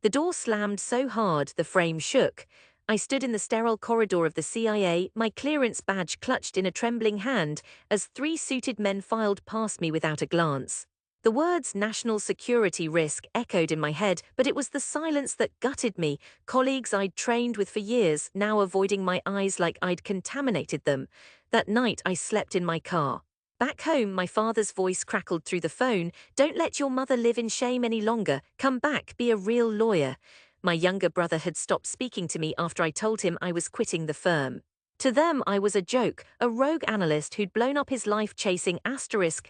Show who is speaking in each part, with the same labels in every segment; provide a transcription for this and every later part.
Speaker 1: The door slammed so hard the frame shook. I stood in the sterile corridor of the CIA, my clearance badge clutched in a trembling hand, as three suited men filed past me without a glance. The words national security risk echoed in my head, but it was the silence that gutted me, colleagues I'd trained with for years, now avoiding my eyes like I'd contaminated them. That night I slept in my car. Back home, my father's voice crackled through the phone, "Don't let your mother live in shame any longer. Come back, be a real lawyer." My younger brother had stopped speaking to me after I told him I was quitting the firm. To them, I was a joke, a rogue analyst who'd blown up his life chasing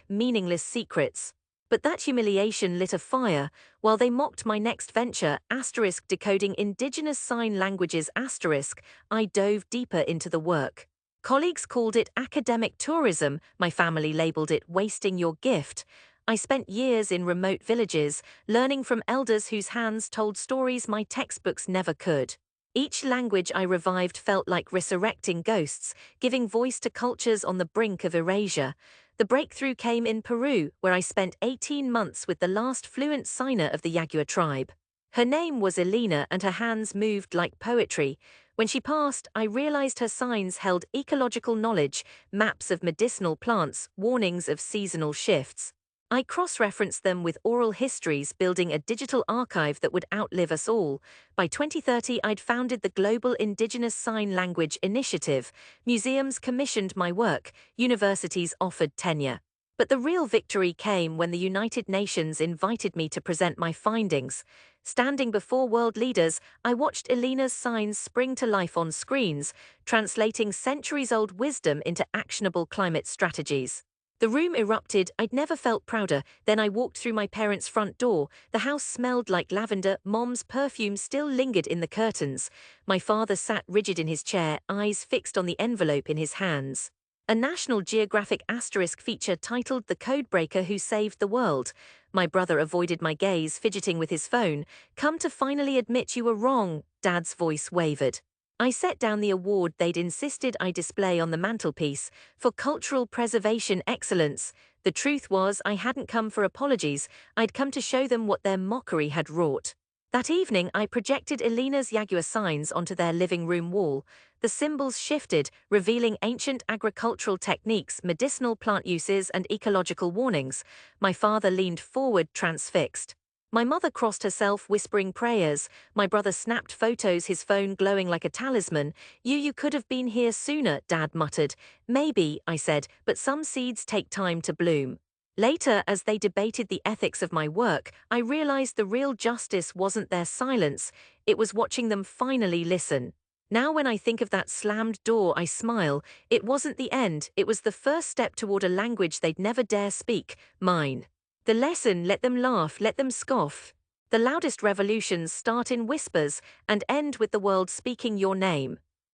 Speaker 1: meaningless secrets. But that humiliation lit a fire. While they mocked my next venture, decoding indigenous sign languages I dove deeper into the work. Colleagues called it academic tourism, my family labeled it wasting your gift. I spent years in remote villages, learning from elders whose hands told stories my textbooks never could. Each language I revived felt like resurrecting ghosts, giving voice to cultures on the brink of erasure. The breakthrough came in Peru, where I spent 18 months with the last fluent signer of the Yagua tribe. Her name was Elena and her hands moved like poetry. When she passed, I realized her signs held ecological knowledge, maps of medicinal plants, warnings of seasonal shifts. I cross-referenced them with oral histories, building a digital archive that would outlive us all. By 2030, I'd founded the Global Indigenous Sign Language Initiative. Museums commissioned my work, universities offered tenure. But the real victory came when the United Nations invited me to present my findings. Standing before world leaders, I watched Elena's signs spring to life on screens, translating centuries-old wisdom into actionable climate strategies. The room erupted. I'd never felt prouder. Then I walked through my parents' front door. The house smelled like lavender. Mom's perfume still lingered in the curtains. My father sat rigid in his chair, eyes fixed on the envelope in his hands. A National Geographic feature titled "The Codebreaker Who Saved the World." My brother avoided my gaze, fidgeting with his phone. "Come to finally admit you were wrong," Dad's voice wavered. I set down the award they'd insisted I display on the mantelpiece, for cultural preservation excellence. The truth was, I hadn't come for apologies, I'd come to show them what their mockery had wrought. That evening, I projected Elena's Yagua signs onto their living room wall. The symbols shifted, revealing ancient agricultural techniques, medicinal plant uses, and ecological warnings. My father leaned forward, transfixed. My mother crossed herself, whispering prayers. My brother snapped photos, his phone glowing like a talisman. You could have been here sooner," Dad muttered. "Maybe," I said, "but some seeds take time to bloom." Later, as they debated the ethics of my work, I realized the real justice wasn't their silence, it was watching them finally listen. Now when I think of that slammed door, I smile. It wasn't the end, it was the first step toward a language they'd never dare speak, mine. The lesson: let them laugh, let them scoff. The loudest revolutions start in whispers and end with the world speaking your name.